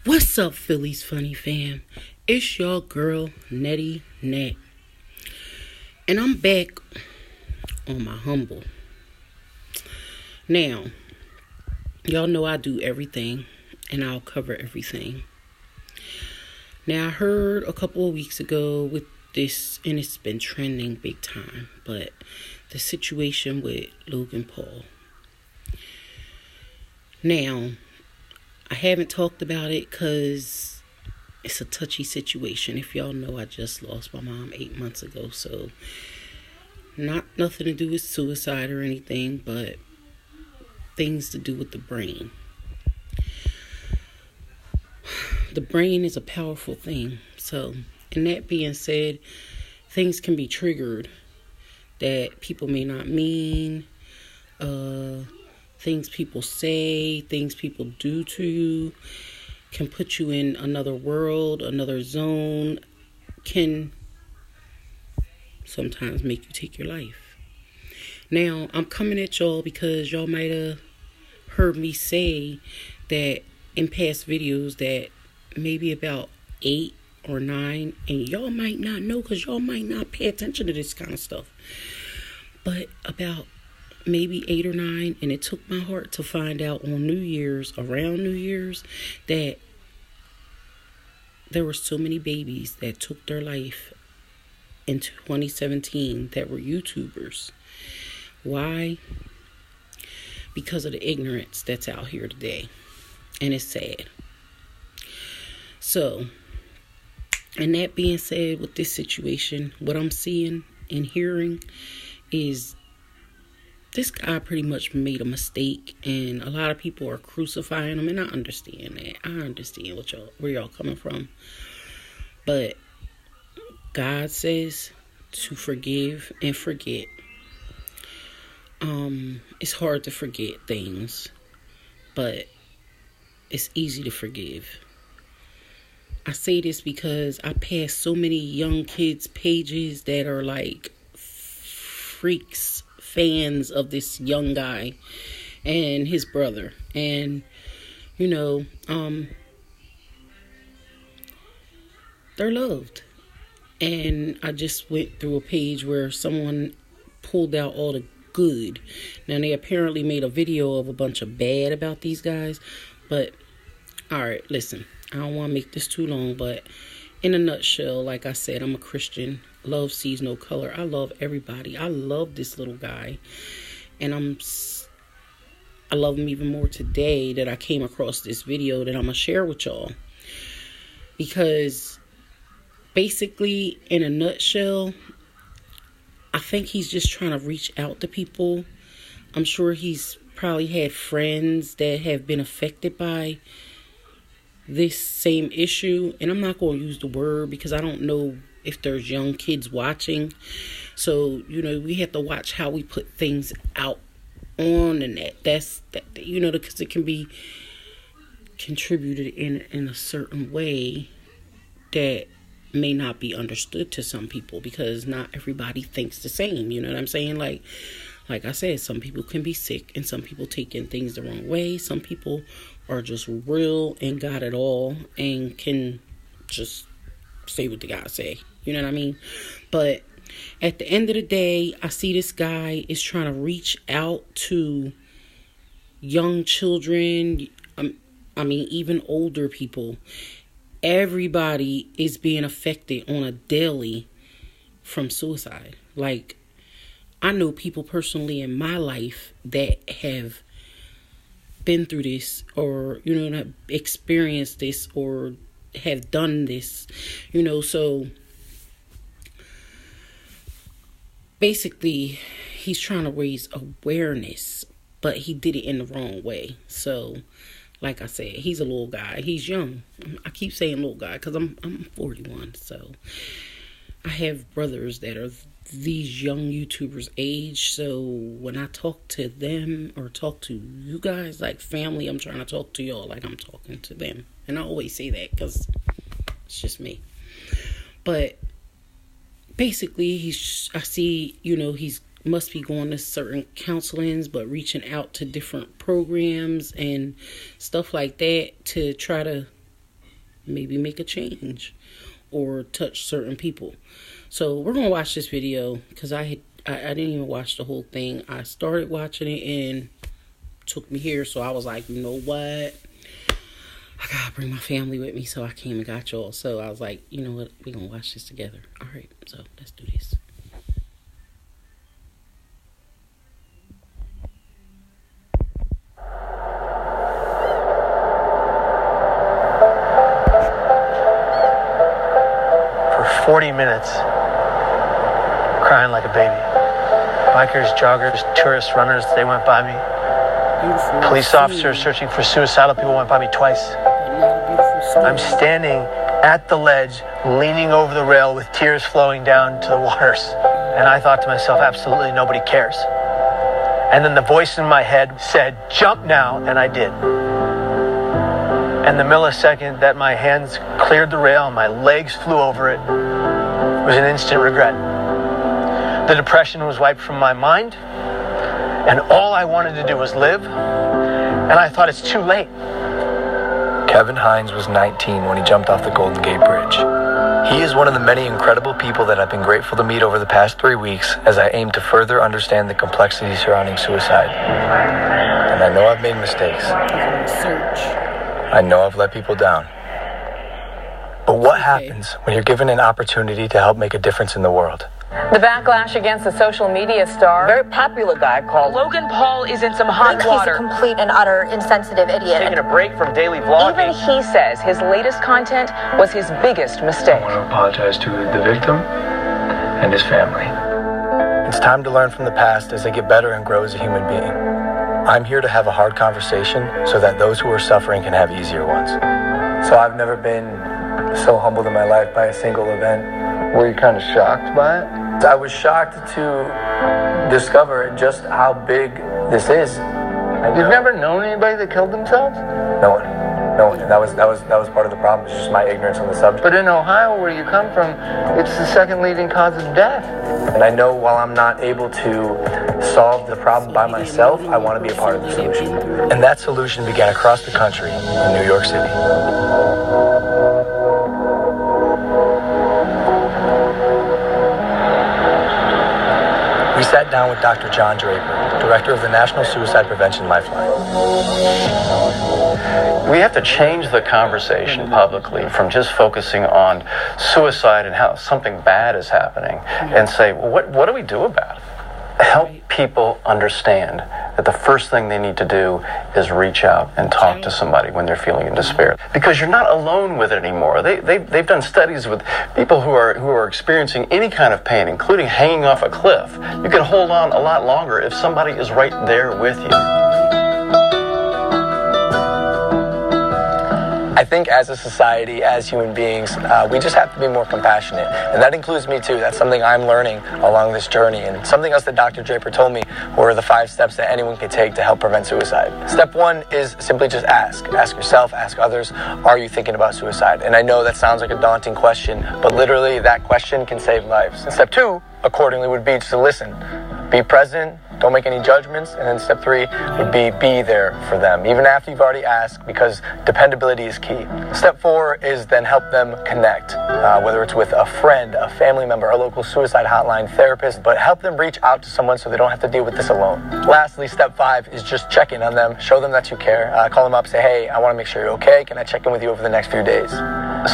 What's up, Philly's Funny Fam? It's your girl, Netty Nat. And I'm back on my humble. Now, y'all know I do everything, and I'll cover everything. Now, I heard a couple of weeks ago with this, and it's been trending big time, but the situation with Logan Paul. Now, I haven't talked about it because it's a touchy situation. If y'all know, I just lost my mom 8 months ago. So, nothing to do with suicide or anything, but things to do with the brain. The brain is a powerful thing. So, and that being said, things can be triggered that people may not mean. Things people say, things people do to you can put you in another world, another zone, can sometimes make you take your life. Now, I'm coming at y'all because y'all might have heard me say that in past videos that maybe about 8 or 9, and y'all might not know because y'all might not pay attention to this kind of stuff, but about maybe 8 or 9, and it took my heart to find out on around New Year's, that there were so many babies that took their life in 2017 that were YouTubers. Why? Because of the ignorance that's out here today, and it's sad. So, and that being said, with this situation, what I'm seeing and hearing is this guy pretty much made a mistake, and a lot of people are crucifying him, and I understand that. I understand where y'all coming from. But God says to forgive and forget. It's hard to forget things, but it's easy to forgive. I say this because I pass so many young kids' pages that are like freaks, fans of this young guy and his brother, and they're loved. And I just went through a page where someone pulled out all the good. Now, they apparently made a video of a bunch of bad about these guys, but alright, listen, I don't want to make this too long, but in a nutshell, like I said, I'm a Christian. Love sees no color. I love everybody. I love this little guy. And I love him even more today that I came across this video that I'm going to share with y'all. Because basically, in a nutshell, I think he's just trying to reach out to people. I'm sure he's probably had friends that have been affected by this same issue, and I'm not going to use the word because I don't know if there's young kids watching. So, we have to watch how we put things out on the net. That's because it can be contributed in a certain way that may not be understood to some people, because not everybody thinks the same. You know what I'm saying? Like I said, some people can be sick, and some people taking things the wrong way. Some people are just real and got it all and can just say what they gotta say. You know what I mean? But at the end of the day, I see this guy is trying to reach out to young children. Even older people. Everybody is being affected on a daily from suicide. Like, I know people personally in my life that have been through this, or have experienced this, or have done this, so basically he's trying to raise awareness, but he did it in the wrong way. So like I said, he's a little guy, he's young. I keep saying little guy because I'm 41, so I have brothers that are these young YouTubers age. So when I talk to them or talk to you guys like family, I'm trying to talk to y'all like I'm talking to them. And I always say that because it's just me. But basically, I see, he's must be going to certain counselings, but reaching out to different programs and stuff like that to try to maybe make a change or touch certain people. So we're gonna watch this video because I didn't even watch the whole thing. I started watching it and took me here, so I was like, you know what? I gotta bring my family with me, so I came and got y'all. So I was like, you know what? We're gonna watch this together. All right, so let's do this. For 40 minutes, crying like a baby. Bikers, joggers, tourists, runners, they went by me. Beautiful. Police officers searching for suicidal people went by me twice. I'm standing at the ledge, leaning over the rail with tears flowing down to the waters. And I thought to myself, absolutely nobody cares. And then the voice in my head said, jump now, and I did. And the millisecond that my hands cleared the rail and my legs flew over it was an instant regret. The depression was wiped from my mind, and all I wanted to do was live, and I thought it's too late. Kevin Hines was 19 when he jumped off the Golden Gate Bridge. He is one of the many incredible people that I've been grateful to meet over the past 3 weeks as I aim to further understand the complexity surrounding suicide. And I know I've made mistakes. I know I've let people down. But what happens when you're given an opportunity to help make a difference in the world? The backlash against the social media star, very popular guy called Logan Paul, is in some hot water. He's a complete and utter insensitive idiot. Taking a break from daily vlogging. Even he says his latest content was his biggest mistake. I want to apologize to the victim and his family. It's time to learn from the past as I get better and grow as a human being. I'm here to have a hard conversation so that those who are suffering can have easier ones. So I've never been so humbled in my life by a single event. Were you kind of shocked by it? I was shocked to discover just how big this is. You've never known anybody that killed themselves? No one. And that was part of the problem. It's just my ignorance on the subject. But in Ohio, where you come from, it's the second leading cause of death. And I know while I'm not able to solve the problem by myself, I want to be a part of the solution. And that solution began across the country in New York City. We sat down with Dr. John Draper, director of the National Suicide Prevention Lifeline. We have to change the conversation publicly from just focusing on suicide and how something bad is happening and say, well, what do we do about it? Help people understand that the first thing they need to do is reach out and talk to somebody when they're feeling in despair. Because you're not alone with it anymore. They've done studies with people who are experiencing any kind of pain, including hanging off a cliff. You can hold on a lot longer if somebody is right there with you. I think as a society, as human beings, we just have to be more compassionate. And that includes me too. That's something I'm learning along this journey. And something else that Dr. Draper told me were the 5 steps that anyone can take to help prevent suicide. Step 1 is simply just ask. Ask yourself, ask others, are you thinking about suicide? And I know that sounds like a daunting question, but literally that question can save lives. And step 2, accordingly, would be to listen. Be present. Don't make any judgments. And then step 3 would be there for them, even after you've already asked, because dependability is key. Step 4 is then help them connect, whether it's with a friend, a family member, a local suicide hotline, therapist, but help them reach out to someone so they don't have to deal with this alone. Lastly, step 5 is just check in on them, show them that you care, call them up, say, hey, I want to make sure you're okay. Can I check in with you over the next few days?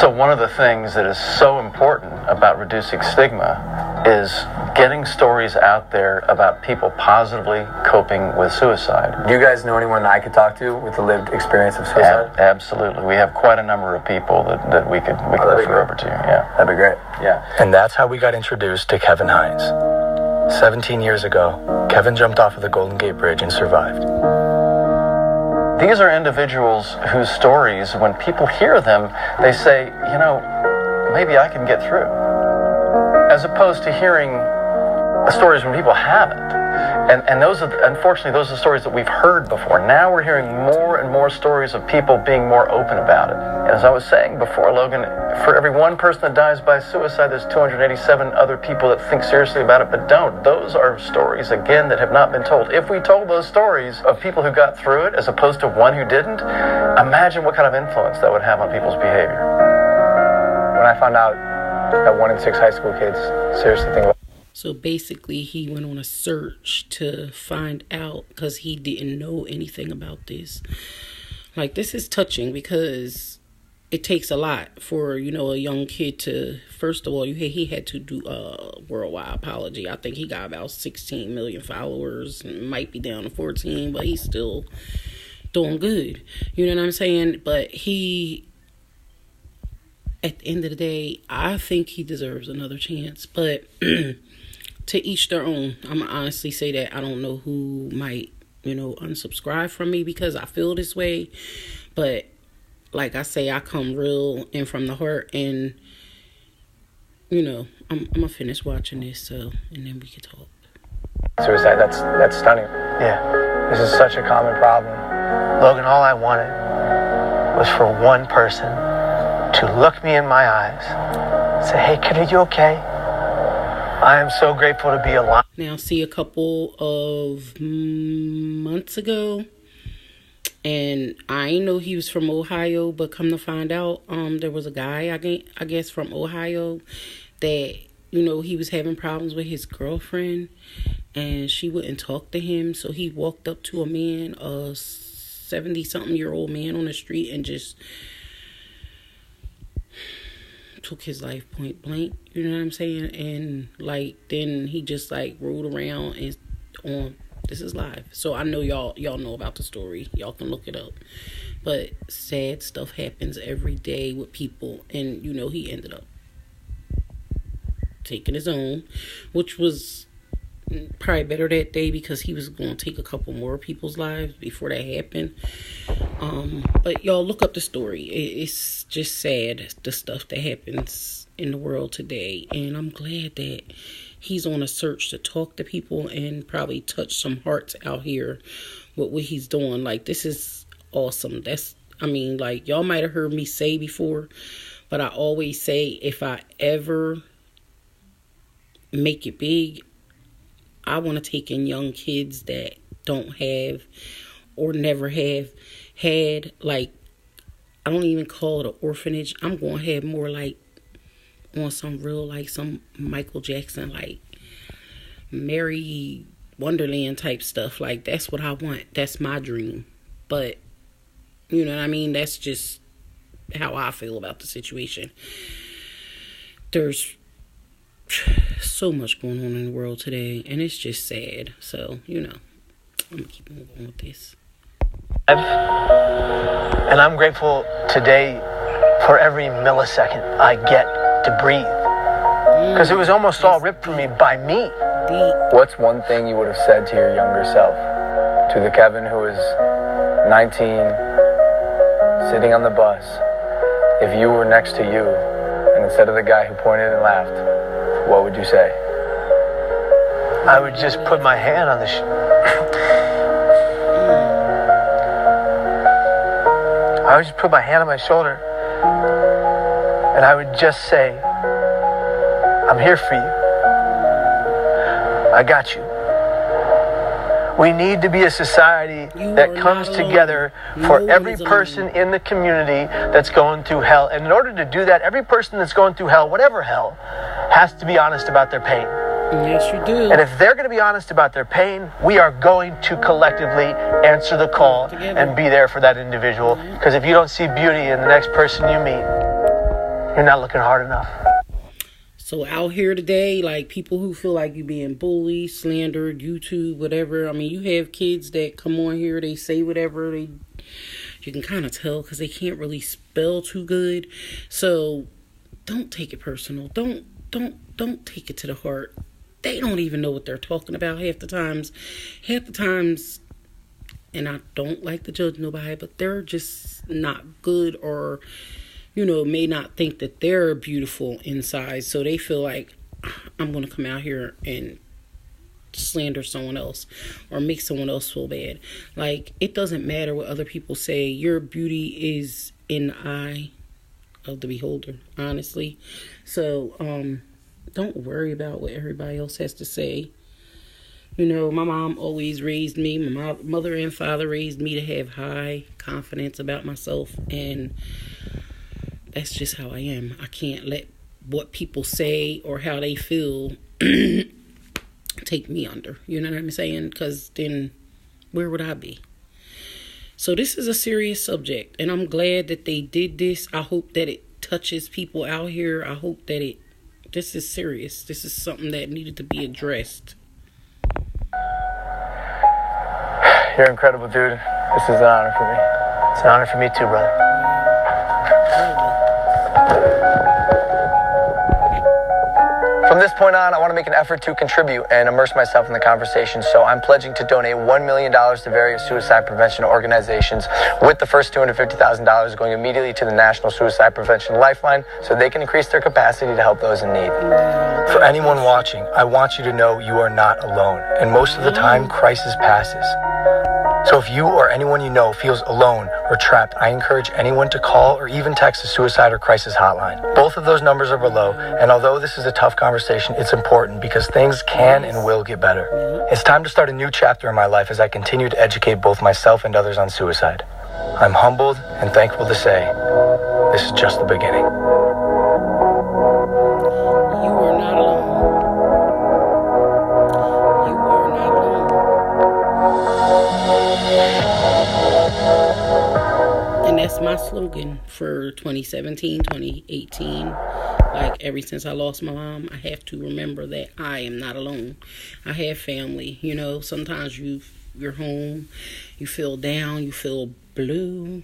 So one of the things that is so important about reducing stigma is getting stories out there about people positively coping with suicide. Do you guys know anyone I could talk to with a lived experience of suicide? Absolutely. We have quite a number of people that we could refer over to. Yeah. That'd be great. Yeah. And that's how we got introduced to Kevin Hines. 17 years ago, Kevin jumped off of the Golden Gate Bridge and survived. These are individuals whose stories, when people hear them, they say, you know, maybe I can get through. As opposed to hearing stories when people haven't. And those are, unfortunately, those are stories that we've heard before. Now we're hearing more and more stories of people being more open about it. And as I was saying before, Logan, for every one person that dies by suicide, there's 287 other people that think seriously about it but don't. Those are stories, again, that have not been told. If we told those stories of people who got through it as opposed to one who didn't, imagine what kind of influence that would have on people's behavior. When I found out that 1 in 6 high school kids seriously think about. So basically, he went on a search to find out because he didn't know anything about this. Like, this is touching because it takes a lot for, you know, a young kid to, first of all, he had to do a worldwide apology. I think he got about 16 million followers and might be down to 14, but he's still doing good. You know what I'm saying? But he, at the end of the day, I think he deserves another chance. But to each their own. I'm going to honestly say that I don't know who might, you know, unsubscribe from me because I feel this way. But like I say, I come real and from the heart. And, you know, I'm going to finish watching this. So, and then we can talk. Suicide, that's stunning. Yeah. This is such a common problem. Logan, all I wanted was for one person to look me in my eyes, say, hey, kid, are you okay? I am so grateful to be alive. Now, see, a couple of months ago, and I didn't know he was from Ohio, but come to find out, there was a guy, I guess, from Ohio that, you know, he was having problems with his girlfriend, and she wouldn't talk to him, so he walked up to a man, a 70-something-year-old man on the street, and just took his life point blank, you know what I'm saying? And like then he just like rode around and on this is live. So I know y'all know about the story. Y'all can look it up. But sad stuff happens every day with people, and you know he ended up taking his own, which was probably better that day because he was going to take a couple more people's lives before that happened. But y'all look up the story. It's just sad, the stuff that happens in the world today. And I'm glad that he's on a search to talk to people and probably touch some hearts out here with what he's doing. Like, this is awesome. Like, y'all might have heard me say before, but I always say if I ever make it big, I want to take in young kids that don't have or never have had, like, I don't even call it an orphanage. I'm going to have more like on some real, like some Michael Jackson, like Mary Wonderland type stuff. Like, that's what I want. That's my dream. But, you know what I mean? That's just how I feel about the situation. There's so much going on in the world today, and it's just sad. So, you know, I'm going to keep on going with this. And I'm grateful today for every millisecond I get to breathe. Because it was almost all ripped from me by me. What's one thing you would have said to your younger self? To the Kevin who was 19, sitting on the bus, if you were next to you, and instead of the guy who pointed and laughed, what would you say? I would just put my hand on the I would just put my hand on my shoulder and I would just say, I'm here for you. I got you. We need to be a society that comes together for every person in the community that's going through hell. And in order to do that, every person that's going through hell, whatever hell, has to be honest about their pain. Yes, you do. And if they're going to be honest about their pain, we are going to collectively answer the call and be there for that individual. Because if you don't see beauty in the next person you meet, you're not looking hard enough. So out here today, like people who feel like you're being bullied, slandered, YouTube, whatever. I mean, you have kids that come on here, they say whatever. You can kind of tell because they can't really spell too good. So don't take it personal. Don't take it to the heart. They don't even know what they're talking about half the times, and I don't like to judge nobody, but they're just not good or, you know, may not think that they're beautiful inside. So they feel like, I'm going to come out here and slander someone else or make someone else feel bad. Like, it doesn't matter what other people say. Your beauty is in the eye of the beholder, honestly. So, don't worry about what everybody else has to say. You know, my mom always raised me, my mother and father raised me to have high confidence about myself, and that's just how I am. I can't let what people say or how they feel take me under. You know what I'm saying? Because then where would I be? So this is a serious subject, and I'm glad that they did this. I hope that it touches people out here. I hope that this is serious. This is something that needed to be addressed. You're incredible, dude. This is an honor for me. It's an honor for me too, brother. From this point on, I want to make an effort to contribute and immerse myself in the conversation, so I'm pledging to donate $1 million to various suicide prevention organizations, with the first $250,000 going immediately to the National Suicide Prevention Lifeline so they can increase their capacity to help those in need. For anyone watching, I want you to know you are not alone, and most of the time, crisis passes. So if you or anyone you know feels alone or trapped, I encourage anyone to call or even text the suicide or crisis hotline. Both of those numbers are below, and although this is a tough conversation, it's important because things can and will get better. It's time to start a new chapter in my life as I continue to educate both myself and others on suicide. I'm humbled and thankful to say, this is just the beginning. You are not alone. You are not alone. And that's my slogan for 2017, 2018. Like, ever since I lost my mom, I have to remember that I am not alone. I have family. You know, sometimes you're home, you feel down, you feel blue.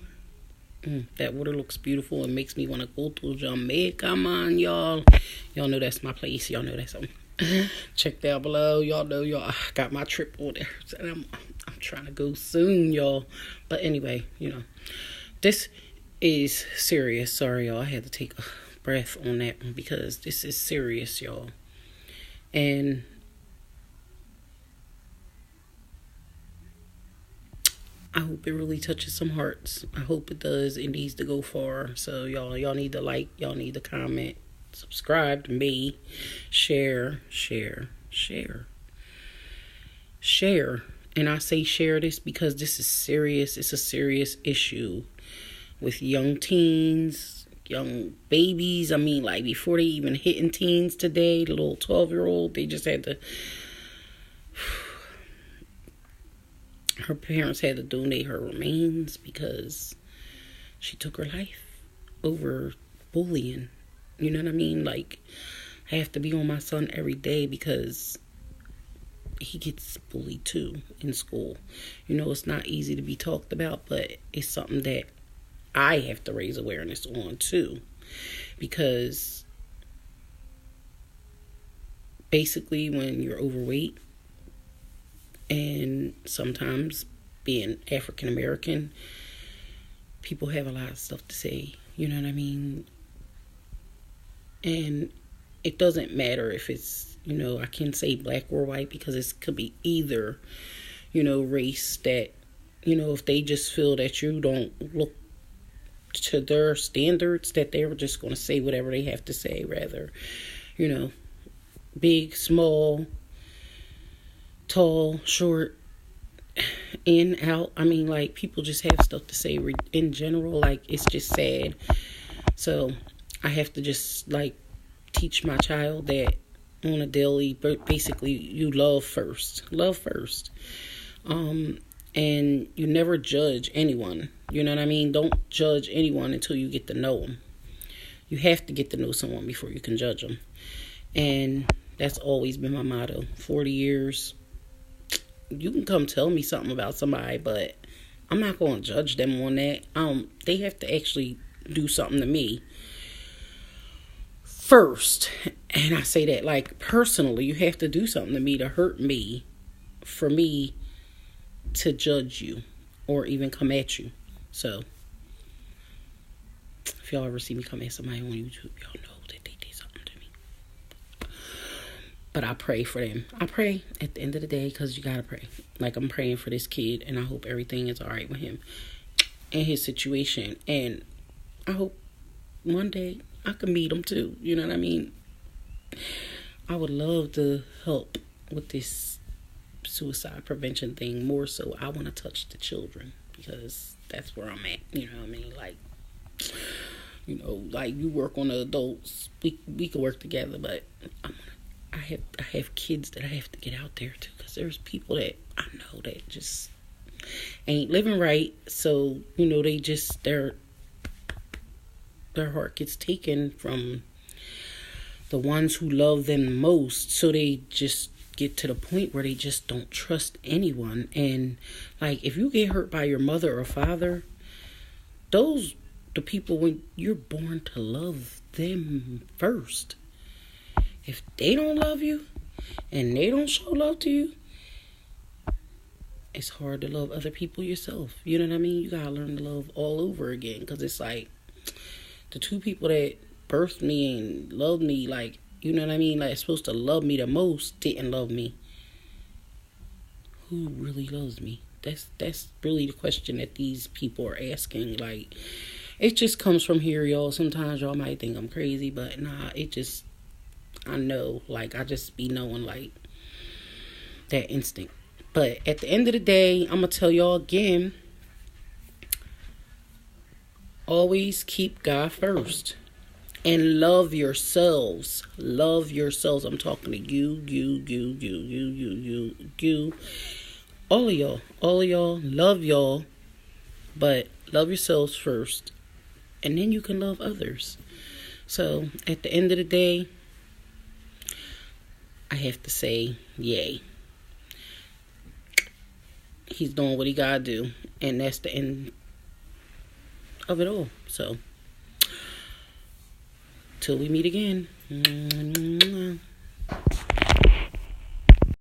That water looks beautiful. It makes me want to go to Jamaica. Come on, y'all. Y'all know that's my place. Y'all know that's something. Check down below. Y'all know I got my trip on there. I'm trying to go soon, y'all. But anyway, you know, this is serious. Sorry, y'all. I had to take a breath on that one because this is serious, y'all. And I hope it really touches some hearts. I hope it does. It needs to go far. So y'all need to like, y'all need to comment, subscribe to me, share. And I say share this because this is serious. It's a serious issue with young teens, young babies. I mean, like, before they even hitting teens today, the little 12-year-old, they just had to... Her parents had to donate her remains because she took her life over bullying. You know what I mean? Like, I have to be on my son every day because he gets bullied too in school. You know, it's not easy to be talked about, but it's something that I have to raise awareness on too. Because basically, when you're overweight, and sometimes being African American, people have a lot of stuff to say. You know what I mean? And it doesn't matter if it's, you know, I can say black or white because it could be either, you know, race that, you know, if they just feel that you don't look to their standards, that they're just going to say whatever they have to say, rather, you know, big, small, tall, short, in, out. I mean, like, people just have stuff to say in general. Like, it's just sad. So I have to just, like, teach my child that on a daily, but basically, you love first. And you never judge anyone. You know what I mean? Don't judge anyone until you get to know them. You have to get to know someone before you can judge them. And that's always been my motto. 40 years. You can come tell me something about somebody, but I'm not going to judge them on that. They have to actually do something to me first. And I say that, like, personally, you have to do something to me to hurt me for me to judge you or even come at you. So if y'all ever see me come at somebody on YouTube, y'all know that they did something to me. But I pray for them. I pray at the end of the day, because you gotta pray. Like, I'm praying for this kid, and I hope everything is all right with him and his situation. And I hope one day I can meet him too. You know what I mean? I would love to help with this suicide prevention thing more so. I want to touch the children, because that's where I'm at. You know what I mean? Like, you know, like, you work on the adults. We can work together, but I have kids that I have to get out there to, because there's people that I know that just ain't living right. So, you know, they just, their heart gets taken from the ones who love them the most. So they just get to the point where they just don't trust anyone. And like, if you get hurt by your mother or father, those the people when you're born to love them first. If they don't love you and they don't show love to you, it's hard to love other people yourself. You know what I mean? You gotta learn to love all over again, because it's like the two people that birthed me and loved me, like, you know what I mean, like, supposed to love me the most, didn't love me. Who really loves me? That's really the question that these people are asking. Like, it just comes from here, y'all. Sometimes y'all might think I'm crazy, but nah, it just, I know, like, I just be knowing, like, that instinct. But at the end of the day, I'm gonna tell y'all again, always keep God first. And love yourselves. Love yourselves. I'm talking to you. All of y'all. All of y'all. Love y'all. But love yourselves first. And then you can love others. So, at the end of the day, I have to say, yay. He's doing what he gotta do. And that's the end of it all. So, till we meet again.